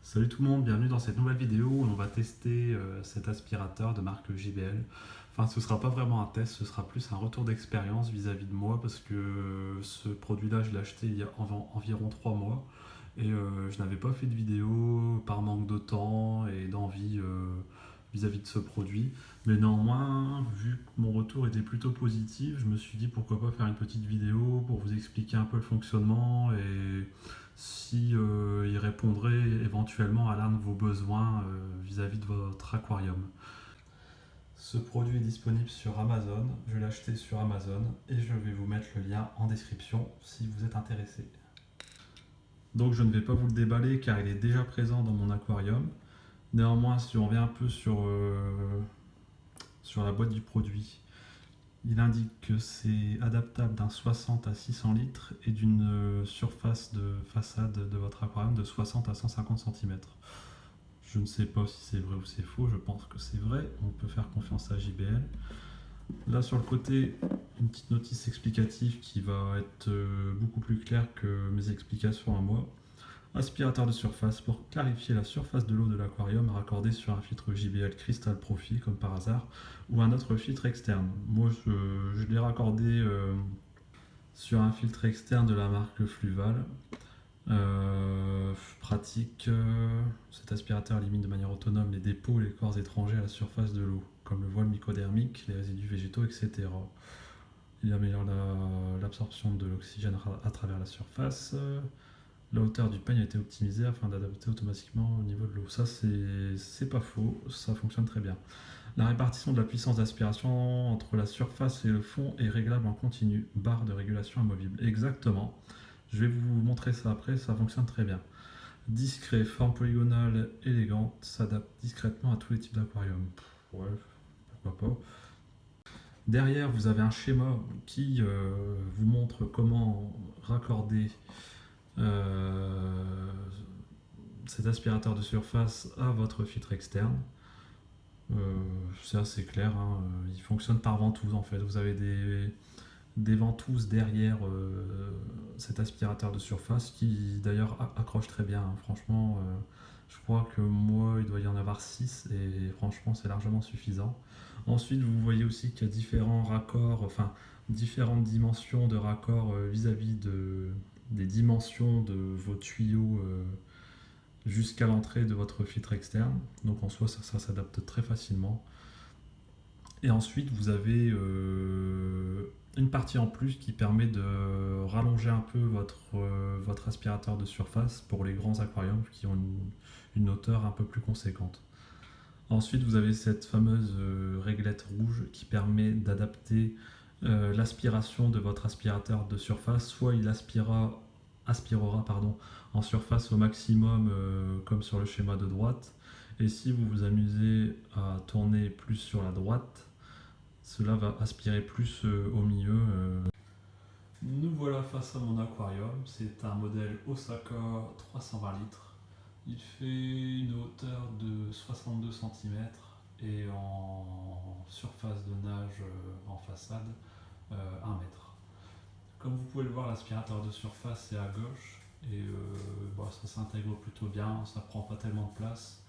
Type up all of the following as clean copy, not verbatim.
Salut tout le monde, bienvenue dans cette nouvelle vidéo où on va tester cet aspirateur de marque JBL. Enfin, ce sera pas vraiment un test, ce sera plus un retour d'expérience vis-à-vis de moi parce que ce produit-là, je l'ai acheté il y a environ 3 mois et je n'avais pas fait de vidéo par manque de temps et d'envie vis-à-vis de ce produit. Mais néanmoins, vu que mon retour était plutôt positif, je me suis dit pourquoi pas faire une petite vidéo pour vous expliquer un peu le fonctionnement et si il répondrait éventuellement à l'un de vos besoins vis-à-vis de votre aquarium. Ce produit est disponible sur Amazon, je l'ai acheté sur Amazon et je vais vous mettre le lien en description si vous êtes intéressé. Donc je ne vais pas vous le déballer car il est déjà présent dans mon aquarium. Néanmoins, si on revient un peu sur la boîte du produit, il indique que c'est adaptable d'un 60 à 600 litres et d'une surface de façade de votre aquarium de 60 à 150 cm. Je ne sais pas si c'est vrai ou c'est faux, je pense que c'est vrai, on peut faire confiance à JBL. Là sur le côté, une petite notice explicative qui va être beaucoup plus claire que mes explications à moi. Aspirateur de surface pour clarifier la surface de l'eau de l'aquarium raccordé sur un filtre JBL Crystal Profi comme par hasard ou un autre filtre externe. Moi je l'ai raccordé sur un filtre externe de la marque Fluval. Pratique, cet aspirateur élimine de manière autonome les dépôts et les corps étrangers à la surface de l'eau, comme le voile mycodermique, les résidus végétaux, etc. Il améliore l'absorption de l'oxygène à travers la surface. La hauteur du peigne a été optimisée afin d'adapter automatiquement au niveau de l'eau. Ça, c'est pas faux, ça fonctionne très bien. La répartition de la puissance d'aspiration entre la surface et le fond est réglable en continu. Barre de régulation amovible. Exactement. Je vais vous montrer ça après, ça fonctionne très bien. Discret, forme polygonale, élégante, s'adapte discrètement à tous les types d'aquarium. Ouais, pourquoi pas. Derrière, vous avez un schéma qui vous montre comment raccorder euh, cet aspirateur de surface à votre filtre externe. C'est assez clair, hein. Il fonctionne par ventouse en fait. Vous avez des ventouses derrière cet aspirateur de surface qui d'ailleurs accroche très bien, hein. Franchement, je crois que moi il doit y en avoir 6 et franchement c'est largement suffisant. Ensuite vous voyez aussi qu'il y a différents raccords, enfin différentes dimensions de raccords vis-à-vis des dimensions de vos tuyaux jusqu'à l'entrée de votre filtre externe. Donc en soi ça s'adapte très facilement. Et ensuite, vous avez une partie en plus qui permet de rallonger un peu votre aspirateur de surface pour les grands aquariums qui ont une hauteur un peu plus conséquente. Ensuite, vous avez cette fameuse réglette rouge qui permet d'adapter l'aspiration de votre aspirateur de surface. Soit il aspirera en surface au maximum comme sur le schéma de droite. Et si vous vous amusez à tourner plus sur la droite, cela va aspirer plus au milieu. Nous voilà face à mon aquarium. C'est un modèle Osaka 320 litres. Il fait une hauteur de 62 cm et en surface de nage en façade 1 mètre. Comme vous pouvez le voir, l'aspirateur de surface est à gauche et ça s'intègre plutôt bien, ça prend pas tellement de place.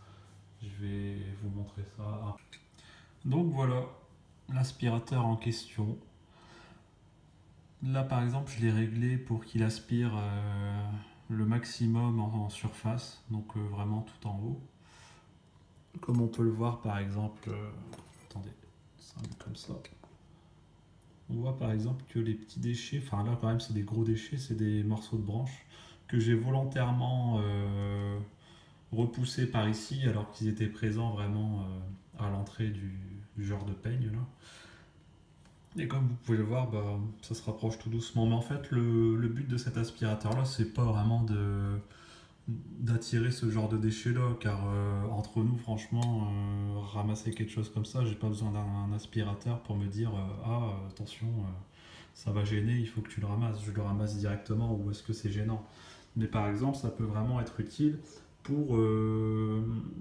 Je vais vous montrer ça. Donc voilà, l'aspirateur en question. Là par exemple je l'ai réglé pour qu'il aspire le maximum en surface, donc vraiment tout en haut. Comme on peut le voir par exemple, attendez, ça met comme ça. On voit par exemple que les petits déchets, enfin là quand même c'est des gros déchets, c'est des morceaux de branches que j'ai volontairement repoussés par ici alors qu'ils étaient présents vraiment à l'entrée du genre de peigne là. Et comme vous pouvez le voir, ça se rapproche tout doucement. Mais en fait, le but de cet aspirateur-là, c'est pas vraiment d'attirer ce genre de déchets-là, car entre nous, franchement, ramasser quelque chose comme ça, j'ai pas besoin d'un aspirateur pour me dire attention, ça va gêner, il faut que tu le ramasses. Je le ramasse directement ou est-ce que c'est gênant? Mais par exemple, ça peut vraiment être utile pour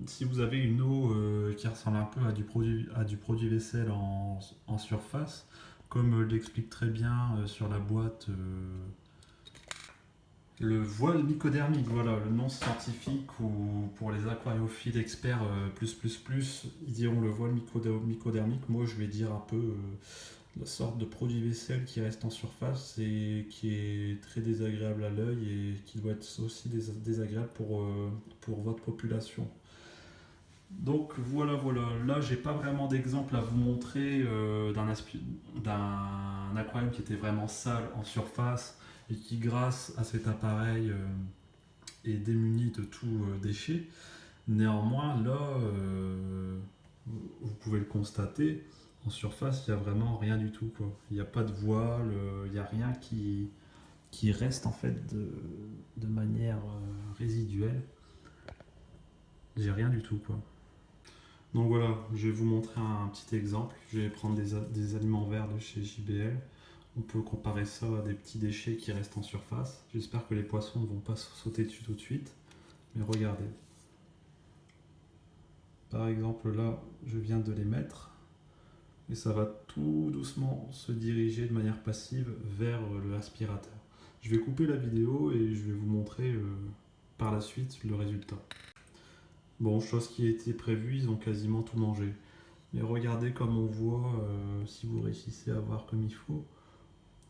si vous avez une eau qui ressemble un peu à du produit vaisselle en surface, comme l'explique très bien sur la boîte Le voile mycodermique, voilà, le nom scientifique, ou pour les aquariophiles experts ils diront le voile mycodermique. Moi, je vais dire un peu la sorte de produit vaisselle qui reste en surface et qui est très désagréable à l'œil et qui doit être aussi désagréable pour votre population. Donc voilà. Là, j'ai pas vraiment d'exemple à vous montrer d'un aquarium qui était vraiment sale en surface et qui, grâce à cet appareil, est démuni de tout déchet. Néanmoins, là, vous pouvez le constater, en surface, il n'y a vraiment rien du tout, quoi. Il n'y a pas de voile, il n'y a rien qui reste en fait de manière résiduelle. J'ai rien du tout, quoi. Donc voilà, je vais vous montrer un petit exemple. Je vais prendre des aliments verts de chez JBL. On peut comparer ça à des petits déchets qui restent en surface. J'espère que les poissons ne vont pas sauter dessus tout de suite. Mais regardez. Par exemple là, je viens de les mettre. Et ça va tout doucement se diriger de manière passive vers l'aspirateur. Je vais couper la vidéo et je vais vous montrer par la suite le résultat. Bon, chose qui était prévue, ils ont quasiment tout mangé. Mais regardez comme on voit, si vous réussissez à voir comme il faut,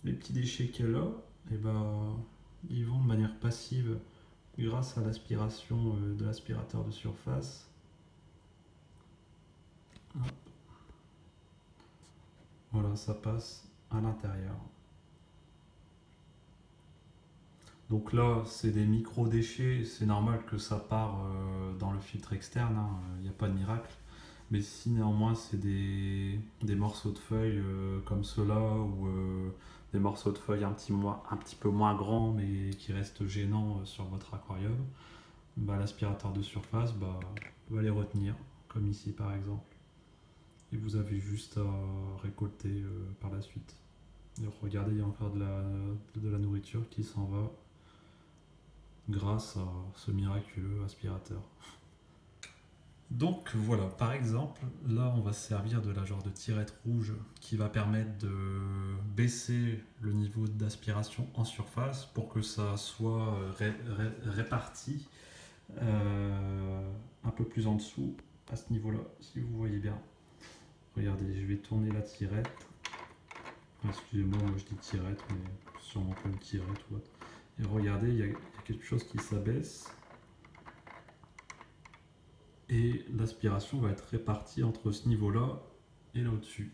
les petits déchets qu'il y a là, et ben, ils vont de manière passive grâce à l'aspiration de l'aspirateur de surface. Hop. Voilà, ça passe à l'intérieur. Donc là, c'est des micro-déchets, c'est normal que ça part dans le filtre externe, il n'y a pas de miracle. Mais si néanmoins c'est des morceaux de feuilles comme ceux-là, ou des morceaux de feuilles un petit peu moins grands mais qui restent gênants sur votre aquarium, bah, l'aspirateur de surface va les retenir, comme ici par exemple. Et vous avez juste à récolter par la suite. Et regardez, il y a encore de la nourriture qui s'en va grâce à ce miraculeux aspirateur. Donc voilà, par exemple, là on va se servir de la genre de tirette rouge qui va permettre de baisser le niveau d'aspiration en surface pour que ça soit réparti un peu plus en dessous à ce niveau-là, si vous voyez bien. Regardez, je vais tourner la tirette. Excusez-moi, moi je dis tirette, mais sûrement pas une tirette ou autre. Et regardez, il y a quelque chose qui s'abaisse. Et l'aspiration va être répartie entre ce niveau-là et là au-dessus.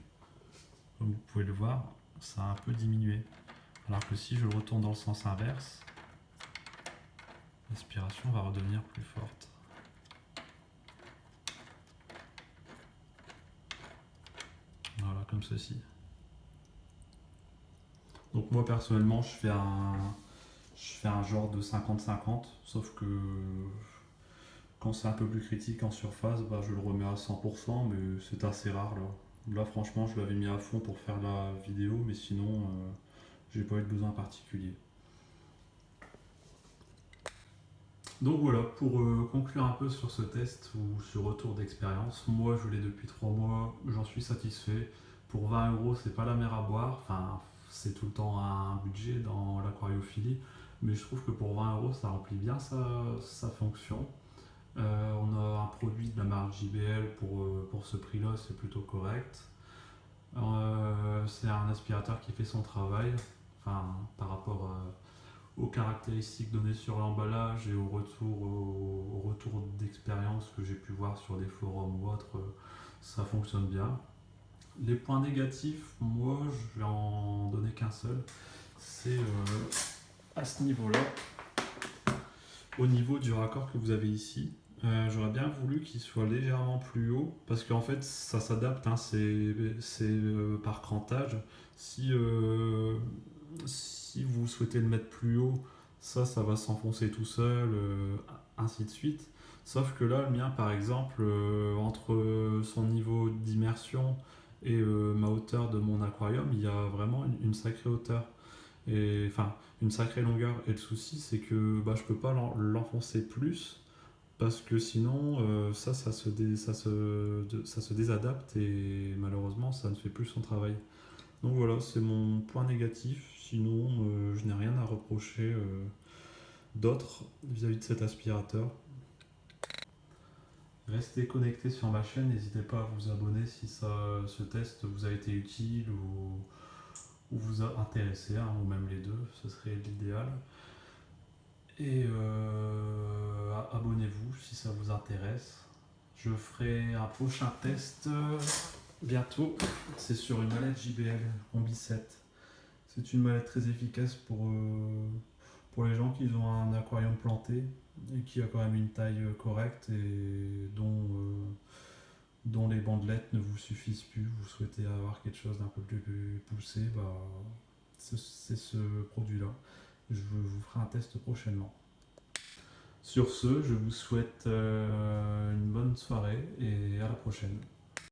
Comme vous pouvez le voir, ça a un peu diminué. Alors que si je le retourne dans le sens inverse, l'aspiration va redevenir plus forte. Voilà, comme ceci. Donc moi personnellement, je fais un genre de 50-50, sauf que quand c'est un peu plus critique en surface, bah, je le remets à 100%, mais c'est assez rare là. Là franchement, je l'avais mis à fond pour faire la vidéo, mais sinon, j'ai pas eu de besoin particulier. Donc voilà, pour conclure un peu sur ce test ou ce retour d'expérience, moi je l'ai depuis 3 mois, j'en suis satisfait. Pour 20 €, c'est pas la mer à boire, enfin c'est tout le temps un budget dans l'aquariophilie, mais je trouve que pour 20 € ça remplit bien sa fonction. On a un produit de la marque JBL pour ce prix-là, c'est plutôt correct. C'est un aspirateur qui fait son travail, enfin par rapport aux caractéristiques données sur l'emballage et au retour d'expérience que j'ai pu voir sur des forums ou autres, ça fonctionne bien. Les points négatifs, moi je vais en donner qu'un seul, c'est à ce niveau-là, au niveau du raccord que vous avez ici. J'aurais bien voulu qu'il soit légèrement plus haut parce qu'en fait ça s'adapte, hein, c'est par crantage. Si vous souhaitez le mettre plus haut, ça va s'enfoncer tout seul, ainsi de suite. Sauf que là, le mien par exemple, entre son niveau d'immersion et ma hauteur de mon aquarium, il y a vraiment une sacrée hauteur. Et enfin, une sacrée longueur. Et le souci, c'est que je peux pas l'enfoncer plus parce que sinon, ça se désadapte et malheureusement, ça ne fait plus son travail. Donc voilà, c'est mon point négatif. Sinon, je n'ai rien à reprocher d'autres vis-à-vis de cet aspirateur. Restez connectés sur ma chaîne, n'hésitez pas à vous abonner si ce test vous a été utile ou vous a intéressé, hein, ou même les deux, ce serait l'idéal. Et abonnez-vous si ça vous intéresse. Je ferai un prochain test bientôt. C'est sur une mallette JBL Combi 7. C'est une mallette très efficace pour les gens qui ont un aquarium planté et qui a quand même une taille correcte et dont les bandelettes ne vous suffisent plus. Vous souhaitez avoir quelque chose d'un peu plus poussé, c'est ce produit-là. Je vous ferai un test prochainement. Sur ce, je vous souhaite une bonne soirée et à la prochaine.